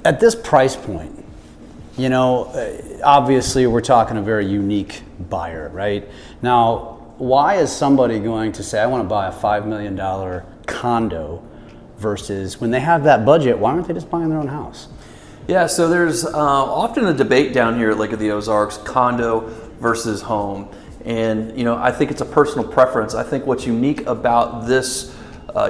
At this price point, you know, obviously we're talking a very unique buyer, right? Now, why is somebody going to say, I want to buy a $5 million condo versus when they have that budget, why aren't they just buying their own house? Yeah, so there's often a debate down here at Lake of the Ozarks, condo versus home. And, you know, I think it's a personal preference. I think what's unique about this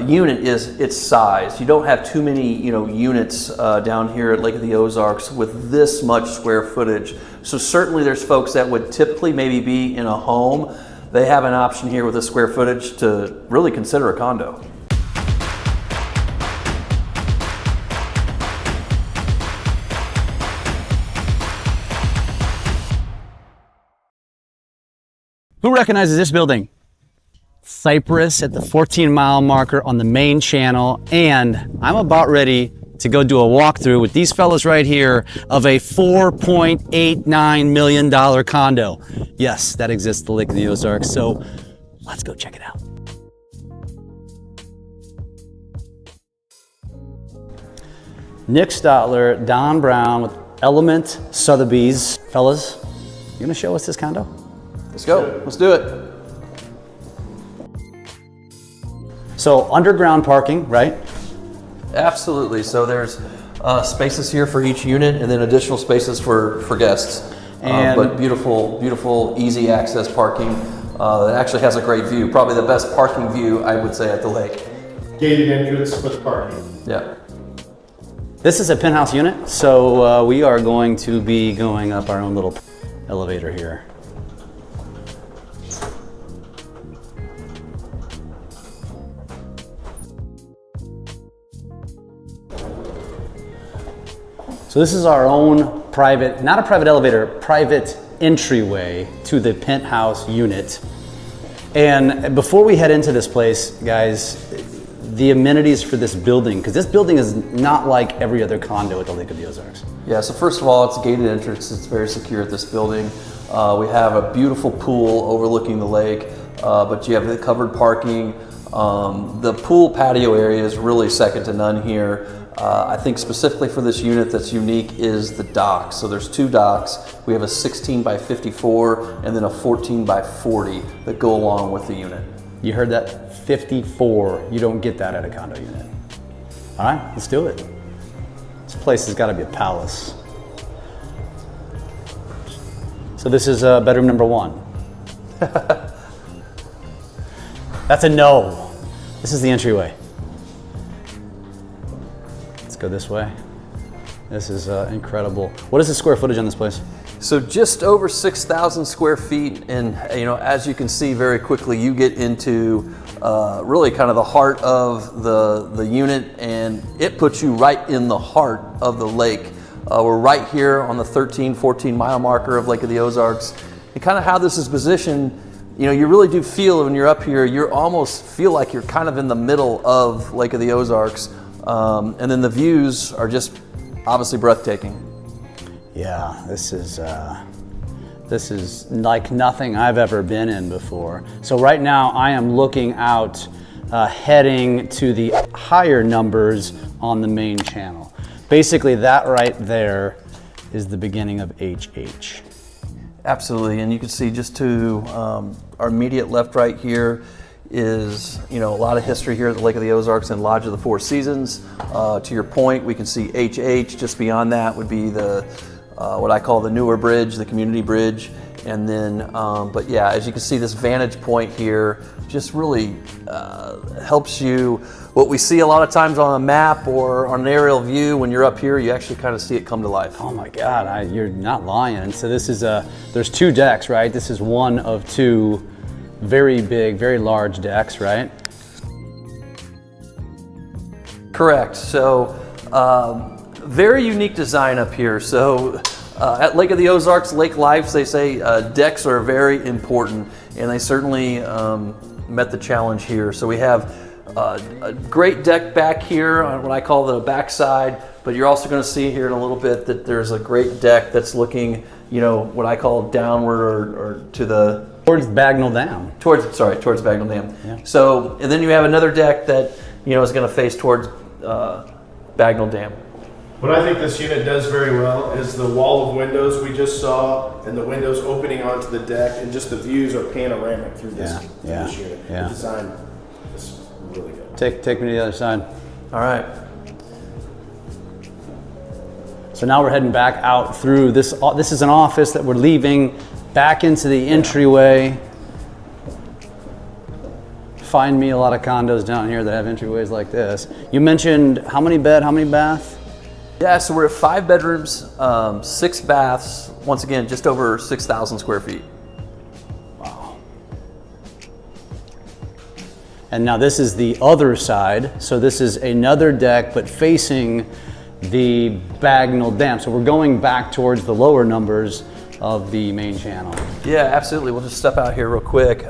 unit is its size. You don't have too many, you know, units down here at Lake of the Ozarks with this much square footage. So certainly there's folks that would typically maybe be in a home. They have an option here with the square footage to really consider a condo. Who recognizes this building? Cypress at the 14-mile marker on the main channel, and I'm about ready to go do a walkthrough with these fellas right here of a $4.89 million condo. Yes, that exists at the Lake of the Ozarks, so let's go check it out. Nick Stotler, Don Brown with Element Sotheby's. Fellas, you gonna show us this condo? Let's go. Let's do it. So underground parking, right? Absolutely. So there's spaces here for each unit, and then additional spaces for guests. But beautiful, beautiful, easy access parking that actually has a great view. Probably the best parking view, I would say, at the lake. Gated entrance with parking. Yeah. This is a penthouse unit, so we are going to be going up our own little elevator here. So this is our own private, not a private elevator, private entryway to the penthouse unit. And before we head into this place, guys, the amenities for this building, because this building is not like every other condo at the Lake of the Ozarks. Yeah, so first of all, it's a gated entrance. It's very secure at this building. We have a beautiful pool overlooking the lake, but you have the covered parking. The pool patio area is really second to none here. I think specifically for this unit that's unique is the docks. So there's two docks. We have a 16 by 54 and then a 14 by 40 that go along with the unit. You heard that? 54. You don't get that at a condo unit. All right, let's do it. This place has got to be a palace. So this is bedroom number one. That's a no. This is the entryway. Let's go this way. This is incredible. What is the square footage on this place? So just over 6,000 square feet, and you know, as you can see very quickly, you get into really kind of the heart of the unit, and it puts you right in the heart of the lake. We're right here on the 14 mile marker of Lake of the Ozarks, and kind of how this is positioned. You know, you really do feel when you're up here, you almost feel like you're kind of in the middle of Lake of the Ozarks. And then the views are just obviously breathtaking. Yeah, this is like nothing I've ever been in before. So right now I am looking out, heading to the higher numbers on the main channel. Basically that right there is the beginning of HH. Absolutely, and you can see just to our immediate left right here is, you know, a lot of history here at the Lake of the Ozarks and Lodge of the Four Seasons. To your point, we can see HH. Just beyond that would be the what I call the newer bridge, the community bridge. And then, but yeah, as you can see, this vantage point here just really helps you. What we see a lot of times on a map or on an aerial view, when you're up here, you actually kind of see it come to life. Oh my God, you're not lying. And so this is there's two decks, right? This is one of two very big, very large decks, right? Correct. So very unique design up here. So at Lake of the Ozarks, lake life, they say decks are very important, and they certainly met the challenge here. So we have a great deck back here on what I call the backside, but you're also going to see here in a little bit that there's a great deck that's looking, you know, what I call downward or to the towards Bagnell Dam. Towards Bagnell Dam. Yeah. So, and then you have another deck that, you know, is going to face towards Bagnell Dam. What I think this unit does very well is the wall of windows we just saw and the windows opening onto the deck, and just the views are panoramic through this unit. Yeah. The design is really good. Take me to the other side. All right. So now we're heading back out through this. This is an office that we're leaving back into the entryway. Find me a lot of condos down here that have entryways like this. You mentioned how many bed, how many bath? Yeah, so we're at 5 bedrooms, 6 baths. Once again, just over 6,000 square feet. Wow. And now this is the other side. So this is another deck, but facing the Bagnell Dam. So we're going back towards the lower numbers of the main channel. Yeah, absolutely. We'll just step out here real quick.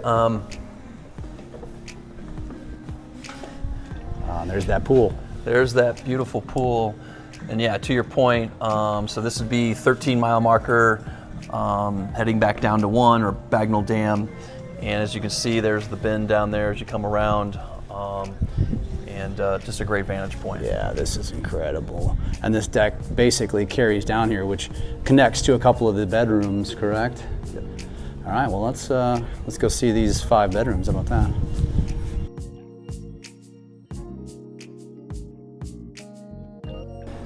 There's that pool. There's that beautiful pool. And yeah, to your point, so this would be 13-mile marker, heading back down to 1, or Bagnell Dam. And as you can see, there's the bend down there as you come around. And just a great vantage point. Yeah, this is incredible. And this deck basically carries down here, which connects to a couple of the bedrooms, correct? Yep. All right, well, let's go see these 5 bedrooms. How about that?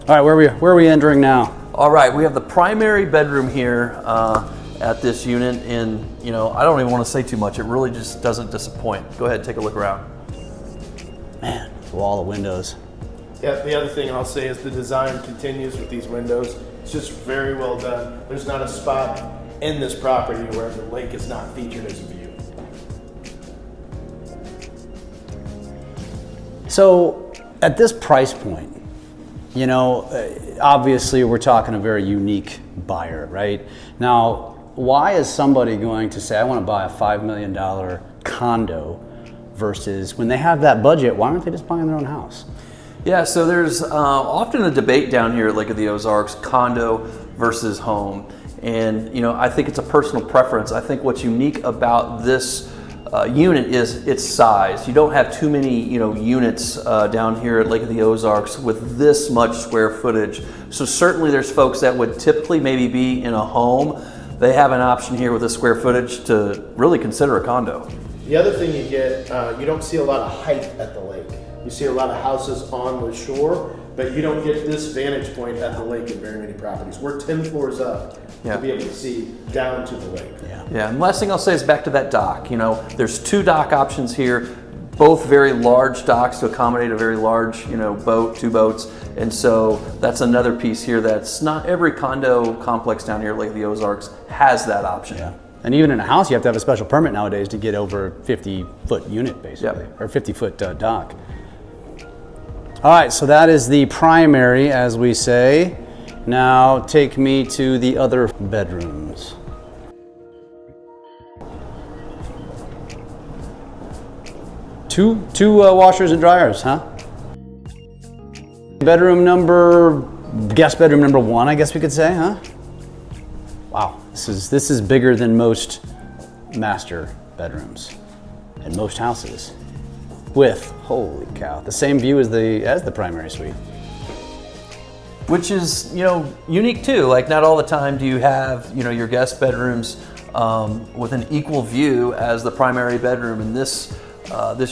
All right, where are we entering now? All right, we have the primary bedroom here at this unit, and you know, I don't even want to say too much. It really just doesn't disappoint. Go ahead, take a look around. Man, wall of windows. Yeah, the other thing I'll say is the design continues with these windows. It's just very well done. There's not a spot in this property where the lake is not featured as a view. So at this price point, you know, obviously we're talking a very unique buyer, right? Now, why is somebody going to say, I want to buy a $5 million condo versus when they have that budget, why aren't they just buying their own house? Yeah, so there's often a debate down here at Lake of the Ozarks, condo versus home. And, you know, I think it's a personal preference. I think what's unique about this unit is its size. You don't have too many, you know, units down here at Lake of the Ozarks with this much square footage. So certainly there's folks that would typically maybe be in a home. They have an option here with the square footage to really consider a condo. The other thing you get, you don't see a lot of height at the lake. You see a lot of houses on the shore, but you don't get this vantage point at the lake in very many properties. We're 10 floors up to be able to see down to the lake. Yeah, and last thing I'll say is back to that dock. You know, there's 2 dock options here, both very large docks to accommodate a very large, you know, boat, 2 boats. And so that's another piece here that's not every condo complex down here at Lake of the Ozarks has that option. Yeah. And even in a house, you have to have a special permit nowadays to get over 50-foot unit, basically, or 50-foot dock. All right, so that is the primary, as we say. Now take me to the other bedrooms. Two washers and dryers, huh? Guest bedroom number 1, I guess we could say, huh? Wow, this is bigger than most master bedrooms in most houses. With, holy cow, the same view as the primary suite. Which is, you know, unique too. Like, not all the time do you have, you know, your guest bedrooms with an equal view as the primary bedroom, and this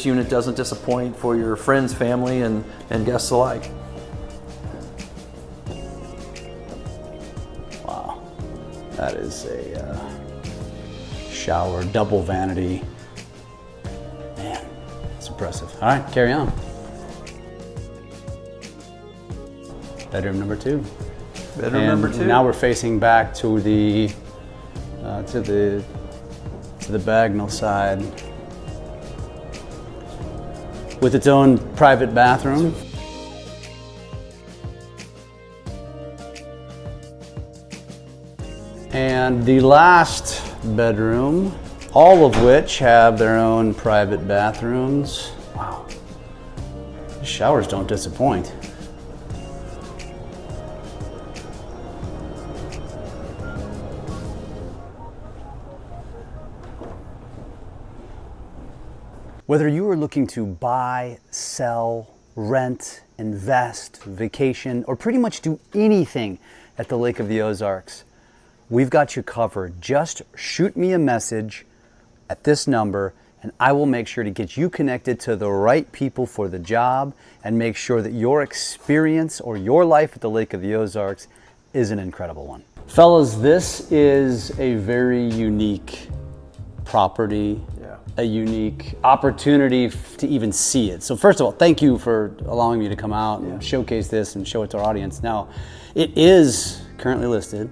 unit doesn't disappoint for your friends, family, and guests alike. Wow, that is a shower, double vanity. Man, it's impressive. All right, carry on. Bedroom number 2. Bedroom number 2. Now we're facing back to the Bagnell side with its own private bathroom. And the last bedroom, all of which have their own private bathrooms. Wow, the showers don't disappoint. Whether you are looking to buy, sell, rent, invest, vacation, or pretty much do anything at the Lake of the Ozarks, we've got you covered. Just shoot me a message at this number and I will make sure to get you connected to the right people for the job and make sure that your experience or your life at the Lake of the Ozarks is an incredible one. Fellas, this is a very unique property, a unique opportunity to even see it. So first of all, thank you for allowing me to come out and showcase this and show it to our audience. Now, it is currently listed,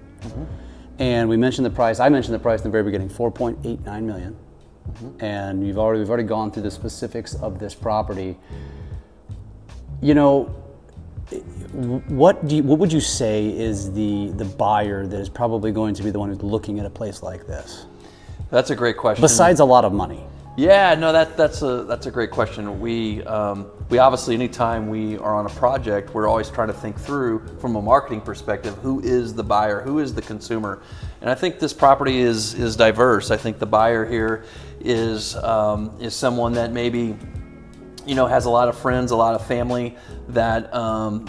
and we mentioned the price. I mentioned the price in the very beginning, 4.89 million. And we've already gone through the specifics of this property. You know, what would you say is the buyer that is probably going to be the one who's looking at a place like this? That's a great question. Besides a lot of money. Yeah, no, that's a great question. We obviously, anytime we are on a project, we're always trying to think through from a marketing perspective, who is the buyer, who is the consumer, and I think this property is diverse. I think the buyer here is someone that maybe, you know, has a lot of friends, a lot of family that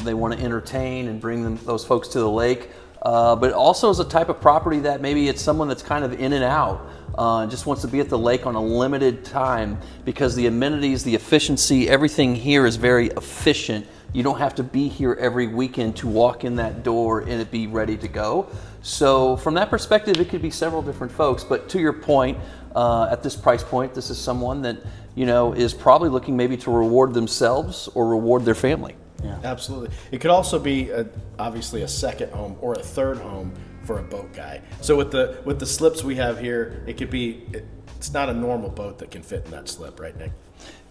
they want to entertain and bring those folks to the lake. But also is a type of property that maybe it's someone that's kind of in and out, just wants to be at the lake on a limited time because the amenities, the efficiency, everything here is very efficient. You don't have to be here every weekend to walk in that door and it be ready to go. So from that perspective, it could be several different folks. But to your point, at this price point, this is someone that, you know, is probably looking maybe to reward themselves or reward their family. Yeah, absolutely. It could also be obviously a second home or a third home for a boat guy. So with the slips we have here, it could be. It's not a normal boat that can fit in that slip, right, Nick?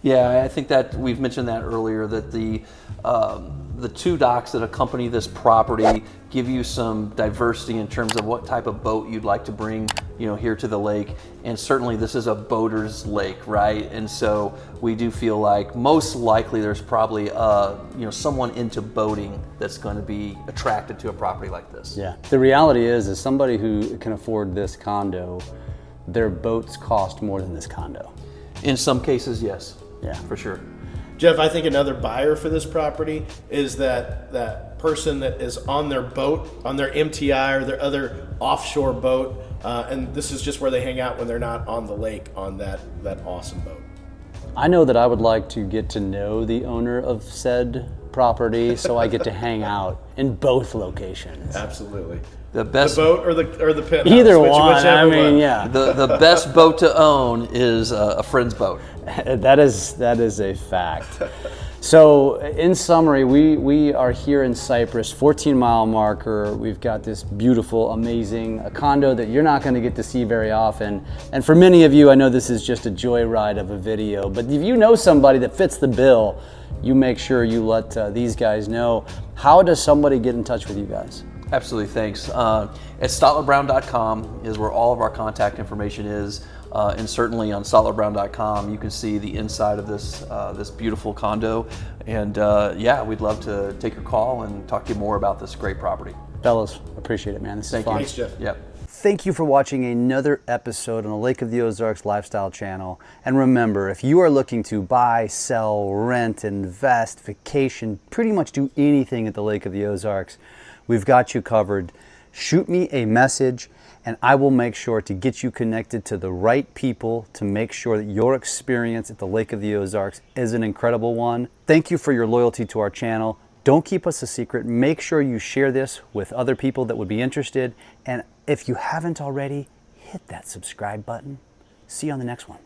Yeah, I think that we've mentioned that earlier, that the two docks that accompany this property give you some diversity in terms of what type of boat you'd like to bring, you know, here to the lake. And certainly this is a boater's lake, right? And so we do feel like most likely there's probably you know, someone into boating that's going to be attracted to a property like this. Yeah. The reality is somebody who can afford this condo, their boats cost more than this condo. In some cases, yes. Yeah, for sure. Jeff, I think another buyer for this property is that person that is on their boat, on their MTI or their other offshore boat, and this is just where they hang out when they're not on the lake on that awesome boat. I know that I would like to get to know the owner of said property, so I get to hang out in both locations. Absolutely. The best boat or the penthouse. Either one. I mean, one. yeah. The best boat to own is a friend's boat. That is a fact. So in summary, we are here in Cypress, 14-mile marker. We've got this beautiful, amazing condo that you're not going to get to see very often. And for many of you, I know this is just a joyride of a video, but if you know somebody that fits the bill, you make sure you let these guys know. How does somebody get in touch with you guys? Absolutely, thanks. At stotlerbrown.com is where all of our contact information is, and certainly on stotlerbrown.com you can see the inside of this beautiful condo. And yeah, we'd love to take your call and talk to you more about this great property. Fellas, appreciate it, man. This is fun. Thanks, Jeff. Yep. Thank you for watching another episode on the Lake of the Ozarks Lifestyle Channel. And remember, if you are looking to buy, sell, rent, invest, vacation, pretty much do anything at the Lake of the Ozarks, we've got you covered. Shoot me a message and I will make sure to get you connected to the right people to make sure that your experience at the Lake of the Ozarks is an incredible one. Thank you for your loyalty to our channel. Don't keep us a secret. Make sure you share this with other people that would be interested. And if you haven't already, hit that subscribe button. See you on the next one.